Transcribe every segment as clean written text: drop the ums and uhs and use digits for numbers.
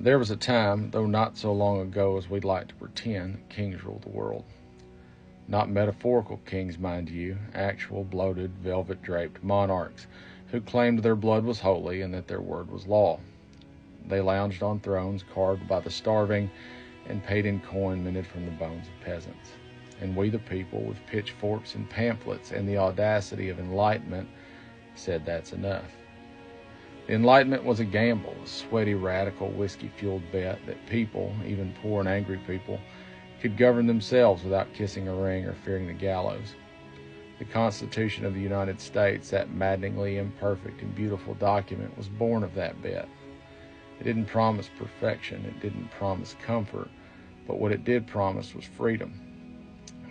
There was a time, though not so long ago as we'd like to pretend, kings ruled the world. Not metaphorical kings, mind you, actual bloated, velvet-draped monarchs who claimed their blood was holy and that their word was law. They lounged on thrones carved by the starving and paid in coin minted from the bones of peasants. And we the people, with pitchforks and pamphlets and the audacity of enlightenment, said that's enough. The Enlightenment was a gamble, a sweaty, radical, whiskey-fueled bet that people, even poor and angry people, could govern themselves without kissing a ring or fearing the gallows. The Constitution of the United States, that maddeningly imperfect and beautiful document, was born of that bet. It didn't promise perfection, it didn't promise comfort, but what it did promise was freedom.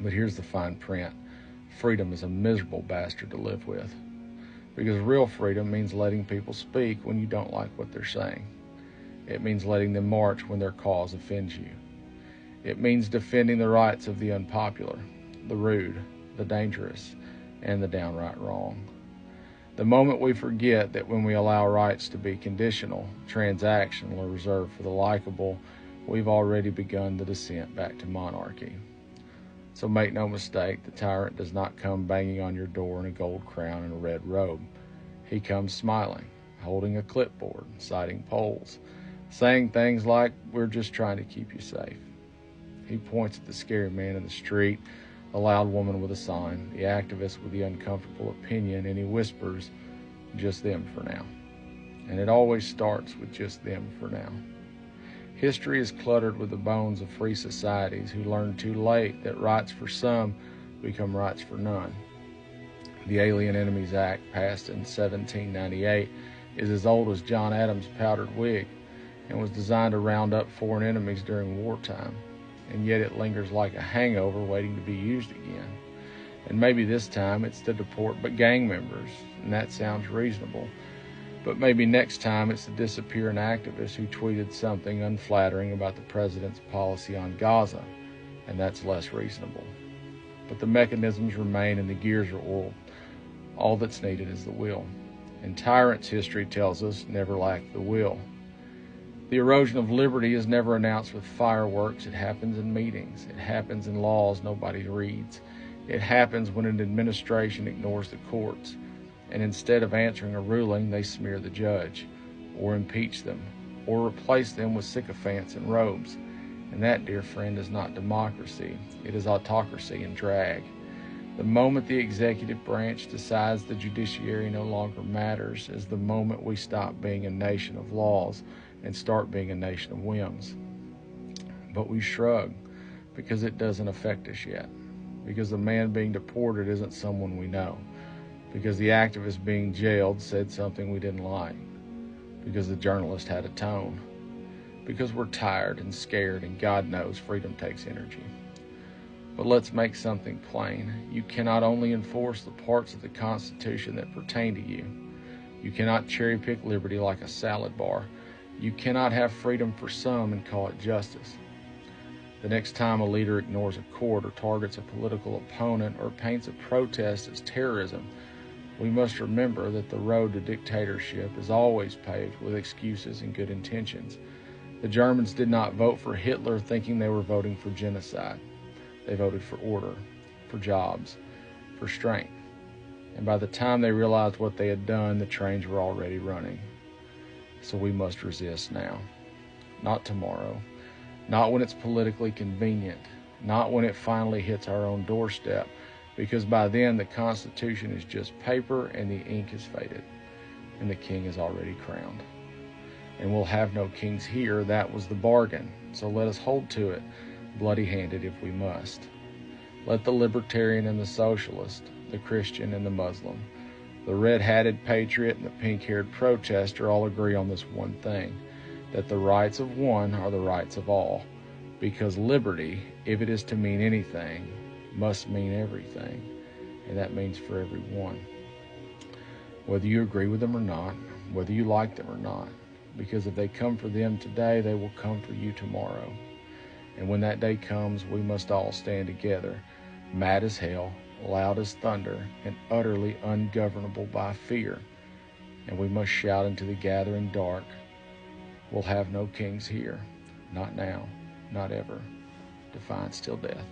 But here's the fine print. Freedom is a miserable bastard to live with. Because real freedom means letting people speak when you don't like what they're saying. It means letting them march when their cause offends you. It means defending the rights of the unpopular, the rude, the dangerous, and the downright wrong. The moment we forget that when we allow rights to be conditional, transactional, or reserved for the likable, we've already begun the descent back to monarchy. So make no mistake, the tyrant does not come banging on your door in a gold crown and a red robe. He comes smiling, holding a clipboard, citing polls, saying things like, "We're just trying to keep you safe." He points at the scary man in the street, the loud woman with a sign, the activist with the uncomfortable opinion, and he whispers, "Just them for now." And it always starts with just them for now. History is cluttered with the bones of free societies who learned too late that rights for some become rights for none. The Alien Enemies Act, passed in 1798, is as old as John Adams' powdered wig and was designed to round up foreign enemies during wartime. And yet it lingers like a hangover waiting to be used again. And maybe this time it's to deport but gang members, and that sounds reasonable. But maybe next time it's to disappear an activist who tweeted something unflattering about the president's policy on Gaza, and that's less reasonable. But the mechanisms remain and the gears are oiled. All that's needed is the will. And tyrants, history tells us, never lack the will. The erosion of liberty is never announced with fireworks. It happens in meetings. It happens in laws nobody reads. It happens when an administration ignores the courts. And instead of answering a ruling, they smear the judge, or impeach them, or replace them with sycophants in robes. And that, dear friend, is not democracy. It is autocracy in drag. The moment the executive branch decides the judiciary no longer matters is the moment we stop being a nation of laws and start being a nation of whims. But we shrug because it doesn't affect us yet, because the man being deported isn't someone we know, because the activist being jailed said something we didn't like, because the journalist had a tone, because we're tired and scared, and God knows freedom takes energy. But let's make something plain. You cannot only enforce the parts of the Constitution that pertain to you. You cannot cherry-pick liberty like a salad bar. You cannot have freedom for some and call it justice. The next time a leader ignores a court or targets a political opponent or paints a protest as terrorism, we must remember that the road to dictatorship is always paved with excuses and good intentions. The Germans did not vote for Hitler thinking they were voting for genocide. They voted for order, for jobs, for strength. And by the time they realized what they had done, the trains were already running. So we must resist now. Not tomorrow. Not when it's politically convenient. Not when it finally hits our own doorstep. Because by then the Constitution is just paper and the ink is faded. And the king is already crowned. And we'll have no kings here. That was the bargain. So let us hold to it, bloody-handed if we must. Let the libertarian and the socialist, the Christian and the Muslim, the red-hatted patriot and the pink-haired protester all agree on this one thing, that the rights of one are the rights of all, because liberty, if it is to mean anything, must mean everything, and that means for everyone. Whether you agree with them or not, whether you like them or not, because if they come for them today, they will come for you tomorrow. And when that day comes, we must all stand together, mad as hell, loud as thunder, and utterly ungovernable by fear. And we must shout into the gathering dark, We'll have no kings here. Not now, not ever. Defiance till death.